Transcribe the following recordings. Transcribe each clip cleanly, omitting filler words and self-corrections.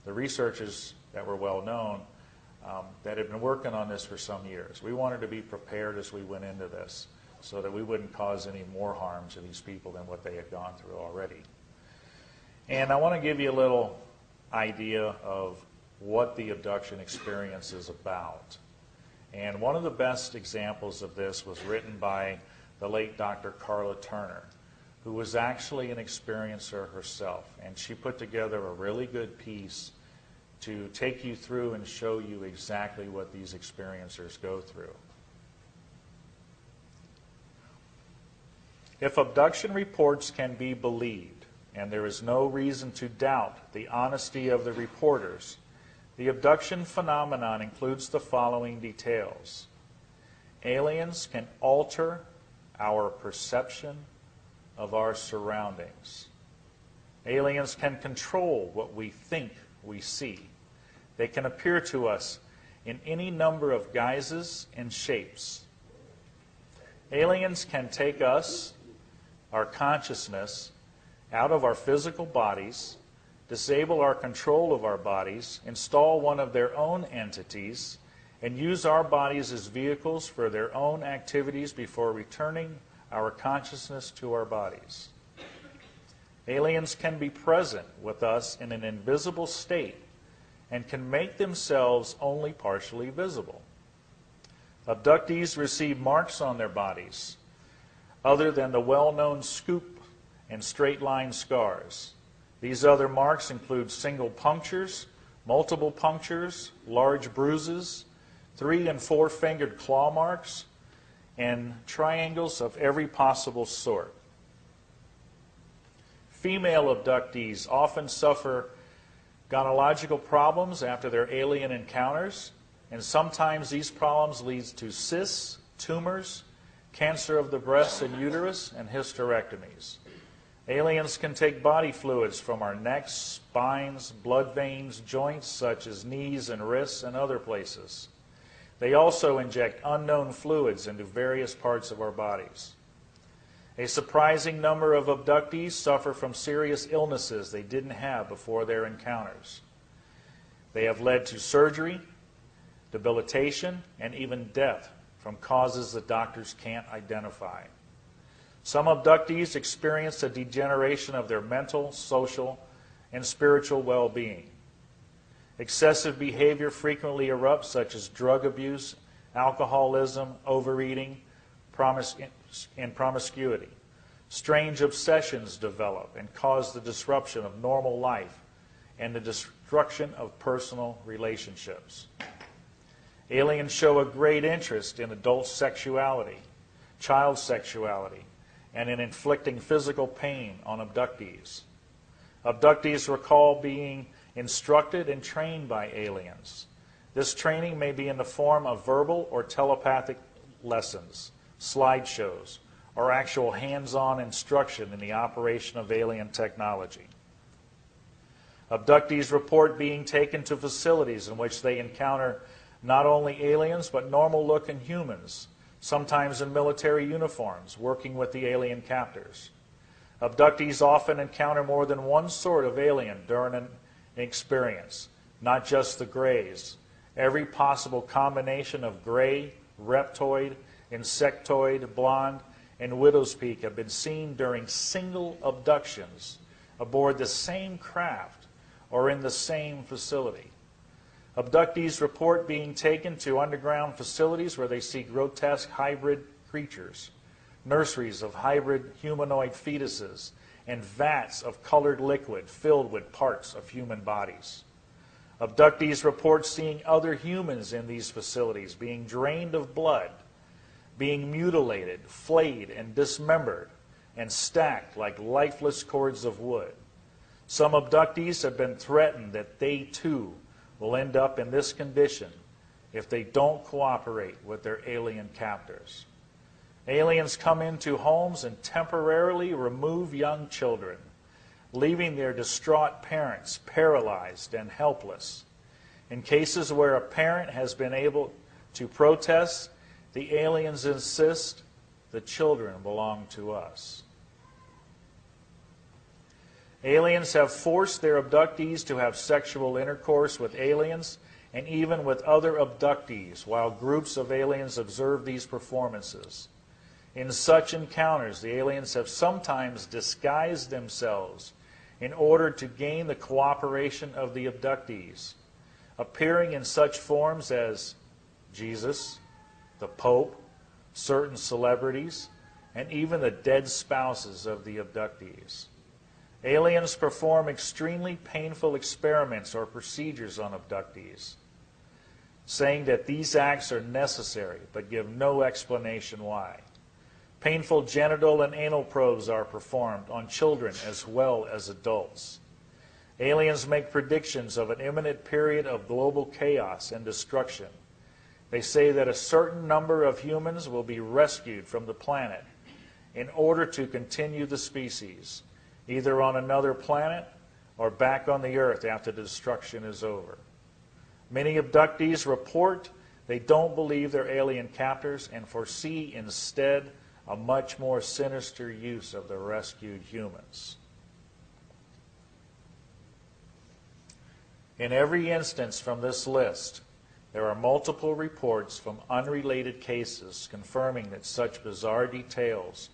the researchers that were well known that had been working on this for some years. We wanted to be prepared as we went into this so that we wouldn't cause any more harm to these people than what they had gone through already. And I want to give you a little idea of what the abduction experience is about. And one of the best examples of this was written by the late Dr. Carla Turner, who was actually an experiencer herself. And she put together a really good piece to take you through and show you exactly what these experiencers go through. If abduction reports can be believed, and there is no reason to doubt the honesty of the reporters, the abduction phenomenon includes the following details. Aliens can alter our perception of our surroundings. Aliens can control what we think we see. They can appear to us in any number of guises and shapes. Aliens can take us, our consciousness, out of our physical bodies, disable our control of our bodies, install one of their own entities, and use our bodies as vehicles for their own activities before returning our consciousness to our bodies. Aliens can be present with us in an invisible state and can make themselves only partially visible. Abductees receive marks on their bodies other than the well-known scoop and straight-line scars. These other marks include single punctures, multiple punctures, large bruises, 3- and 4-fingered claw marks, and triangles of every possible sort. Female abductees often suffer gynecological problems after their alien encounters, and sometimes these problems lead to cysts, tumors, cancer of the breast and uterus, and hysterectomies. Aliens can take body fluids from our necks, spines, blood veins, joints such as knees and wrists, and other places. They also inject unknown fluids into various parts of our bodies. A surprising number of abductees suffer from serious illnesses they didn't have before their encounters. They have led to surgery, debilitation, and even death from causes that doctors can't identify. Some abductees experience a degeneration of their mental, social, and spiritual well-being. Excessive behavior frequently erupts, such as drug abuse, alcoholism, overeating, and promiscuity. Strange obsessions develop and cause the disruption of normal life and the destruction of personal relationships. Aliens show a great interest in adult sexuality, child sexuality, and in inflicting physical pain on abductees. Abductees recall being instructed and trained by aliens. This training may be in the form of verbal or telepathic lessons, slideshows, or actual hands-on instruction in the operation of alien technology. Abductees report being taken to facilities in which they encounter not only aliens but normal-looking humans, sometimes in military uniforms, working with the alien captors. Abductees often encounter more than one sort of alien during an experience, not just the grays. Every possible combination of gray, reptoid, insectoid, blonde, and widow's peak have been seen during single abductions aboard the same craft or in the same facility. Abductees report being taken to underground facilities where they see grotesque hybrid creatures, nurseries of hybrid humanoid fetuses, and vats of colored liquid filled with parts of human bodies. Abductees report seeing other humans in these facilities being drained of blood, being mutilated, flayed, and dismembered, and stacked like lifeless cords of wood. Some abductees have been threatened that they too will end up in this condition if they don't cooperate with their alien captors. Aliens come into homes and temporarily remove young children, leaving their distraught parents paralyzed and helpless. In cases where a parent has been able to protest, the aliens insist the children belong to us. Aliens have forced their abductees to have sexual intercourse with aliens and even with other abductees, while groups of aliens observe these performances. In such encounters, the aliens have sometimes disguised themselves in order to gain the cooperation of the abductees, appearing in such forms as Jesus, the Pope, certain celebrities, and even the dead spouses of the abductees. Aliens perform extremely painful experiments or procedures on abductees, saying that these acts are necessary but give no explanation why. Painful genital and anal probes are performed on children as well as adults. Aliens make predictions of an imminent period of global chaos and destruction. They say that a certain number of humans will be rescued from the planet in order to continue the species, either on another planet or back on the earth after the destruction is over. Many abductees report they don't believe their alien captors and foresee instead a much more sinister use of the rescued humans. In every instance from this list, there are multiple reports from unrelated cases confirming that such bizarre details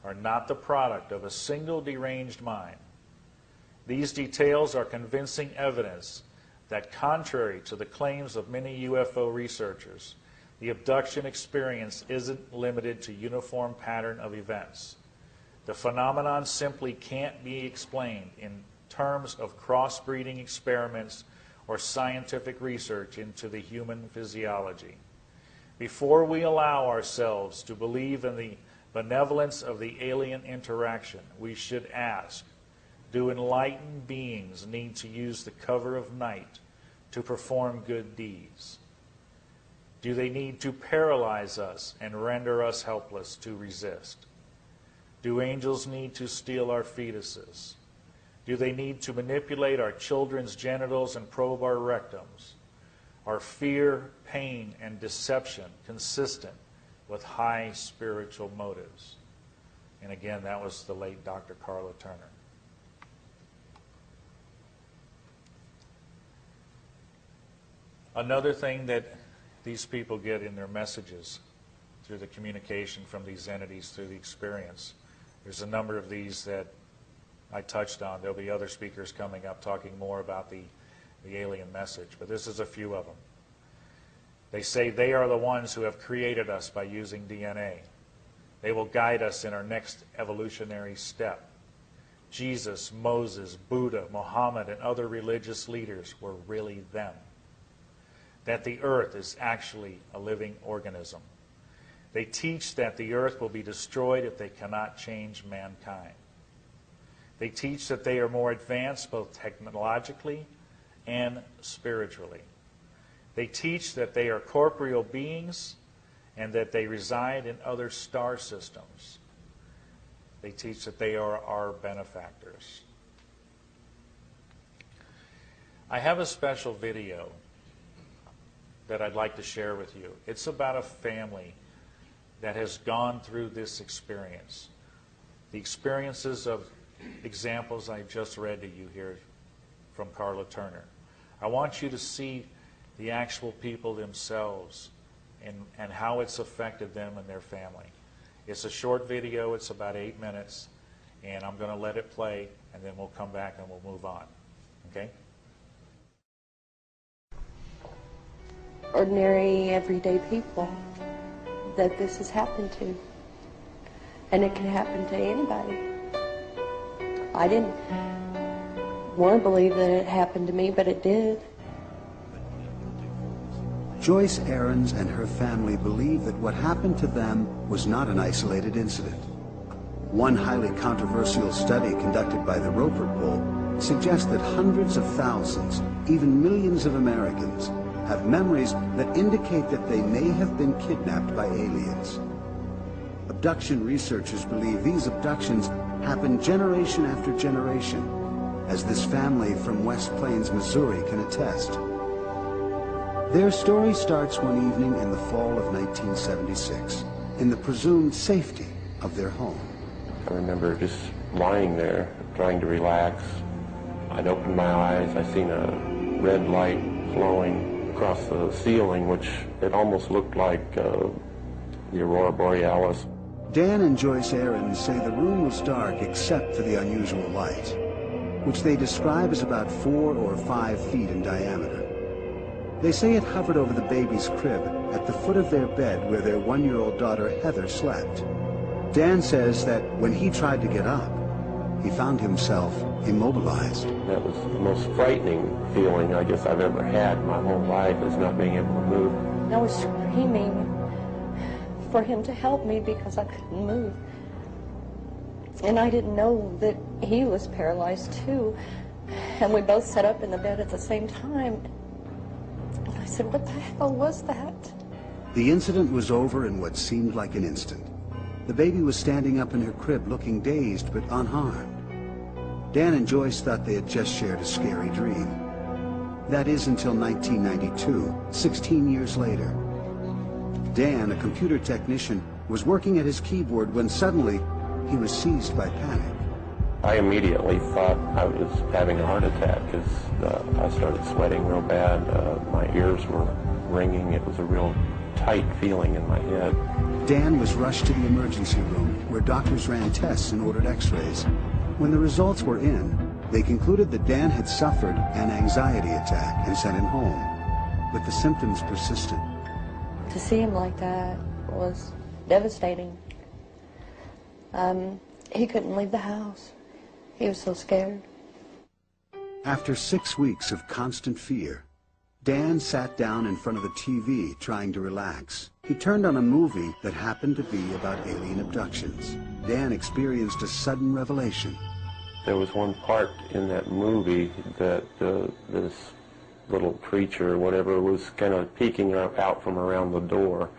are not the product of a single deranged mind. These details are convincing evidence that, contrary to the claims of many UFO researchers, the abduction experience isn't limited to uniform pattern of events. The phenomenon simply can't be explained in terms of crossbreeding experiments or scientific research into the human physiology. Before we allow ourselves to believe in the benevolence of the alien interaction, we should ask, do enlightened beings need to use the cover of night to perform good deeds? Do they need to paralyze us and render us helpless to resist? Do angels need to steal our fetuses? Do they need to manipulate our children's genitals and probe our rectums? Are fear, pain, and deception consistent with high spiritual motives? And again, that was the late Dr. Carla Turner. Another thing that these people get in their messages through the communication from these entities through the experience. There's a number of these that I touched on. There'll be other speakers coming up talking more about the alien message, but this is a few of them. They say they are the ones who have created us by using DNA. They will guide us in our next evolutionary step. Jesus, Moses, Buddha, Muhammad, and other religious leaders were really them. That the earth is actually a living organism. They teach that the earth will be destroyed if they cannot change mankind. They teach that they are more advanced both technologically and spiritually. They teach that they are corporeal beings and that they reside in other star systems. They teach that they are our benefactors. I have a special video that I'd like to share with you. It's about a family that has gone through this experience. The experiences of examples I just read to you here from Carla Turner. I want you to see the actual people themselves and how it's affected them and their family. It's a short video, it's about 8 minutes, and I'm going to let it play, and then we'll come back and we'll move on. Okay? Ordinary, everyday people that this has happened to. And it can happen to anybody. I didn't want to believe that it happened to me, but it did. Joyce Ahrens and her family believe that what happened to them was not an isolated incident. One highly controversial study conducted by the Roper Poll suggests that hundreds of thousands, even millions of Americans, have memories that indicate that they may have been kidnapped by aliens. Abduction researchers believe these abductions happen generation after generation, as this family from West Plains, Missouri can attest. Their story starts one evening in the fall of 1976, in the presumed safety of their home. I remember just lying there trying to relax. I'd opened my eyes. I seen a red light flowing across the ceiling, which it almost looked like the aurora borealis. Dan and Joyce Ahrens say the room was dark except for the unusual light, which they describe as about 4 or 5 feet in diameter. They say it hovered over the baby's crib at the foot of their bed where their 1-year-old daughter Heather slept. Dan says that when he tried to get up, he found himself immobilized. That was the most frightening feeling I guess I've ever had my whole life, is not being able to move. I was screaming for him to help me because I couldn't move. And I didn't know that he was paralyzed too. And we both sat up in the bed at the same time. And I said, what the hell was that? The incident was over in what seemed like an instant. The baby was standing up in her crib looking dazed but unharmed. Dan and Joyce thought they had just shared a scary dream. That is until 1992, 16 years later. Dan, a computer technician, was working at his keyboard when suddenly he was seized by panic. I immediately thought I was having a heart attack because I started sweating real bad. My ears were ringing. It was a real tight feeling in my head. Dan was rushed to the emergency room where doctors ran tests and ordered x-rays. When the results were in, they concluded that Dan had suffered an anxiety attack and sent him home, but the symptoms persisted. To see him like that was devastating. He couldn't leave the house. He was so scared. After 6 weeks of constant fear, Dan sat down in front of the TV trying to relax. He turned on a movie that happened to be about alien abductions. Dan experienced a sudden revelation. There was one part in that movie that this little creature or whatever was kind of peeking out from around the door,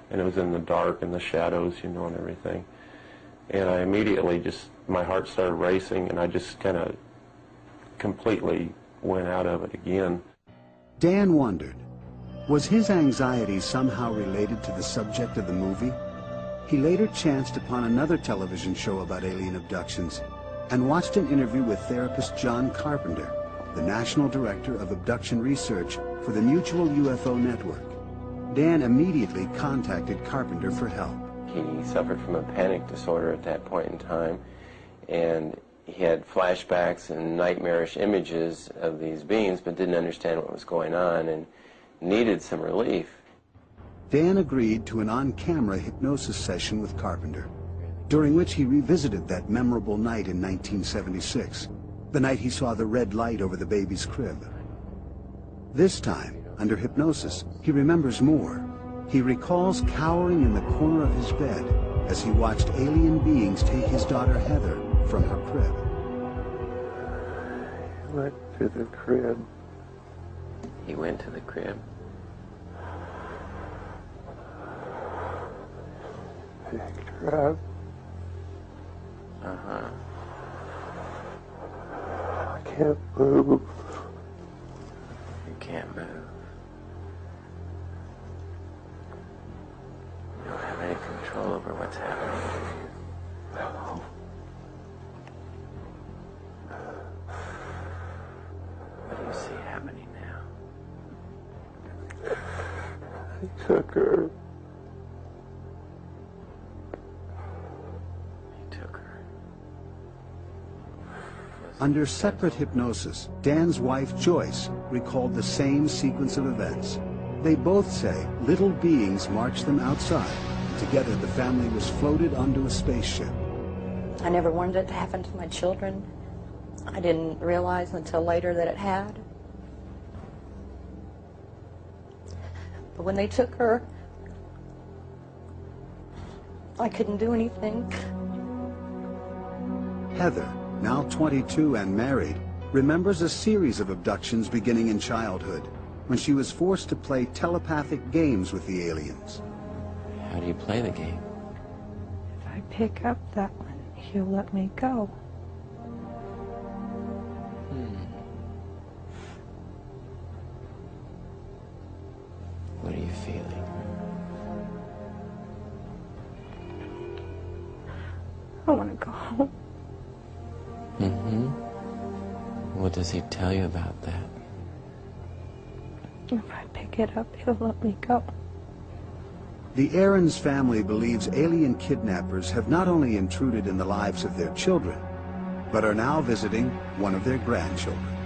and it was in the dark and the shadows, you know, and everything. And I immediately my heart started racing, and I just kind of completely went out of it again. Dan wondered, was his anxiety somehow related to the subject of the movie? He later chanced upon another television show about alien abductions and watched an interview with therapist John Carpenter, the National Director of Abduction Research for the Mutual UFO Network. Dan immediately contacted Carpenter for help. He suffered from a panic disorder at that point in time, and he had flashbacks and nightmarish images of these beings, but didn't understand what was going on and needed some relief. Dan agreed to an on-camera hypnosis session with Carpenter, during which he revisited that memorable night in 1976, the night he saw the red light over the baby's crib. This time, under hypnosis, he remembers more. He recalls cowering in the corner of his bed as he watched alien beings take his daughter Heather from her crib. He went to the crib. He went to the crib. Picked her up. Uh-huh. I can't move. You can't move. You don't have any control over what's happening. No. What do you see happening now? He took her. He took her. Under separate hypnosis, Dan's wife Joyce recalled the same sequence of events. They both say little beings marched them outside. Together, the family was floated onto a spaceship. I never wanted it to happen to my children. I didn't realize until later that it had. But when they took her, I couldn't do anything. Heather, now 22 and married, remembers a series of abductions beginning in childhood, when she was forced to play telepathic games with the aliens. How do you play the game? If I pick up that one, he'll let me go. What are you feeling? I want to go home. Mm-hmm. What does he tell you about that? If I pick it up, he'll let me go. The Aarons family believes alien kidnappers have not only intruded in the lives of their children, but are now visiting one of their grandchildren.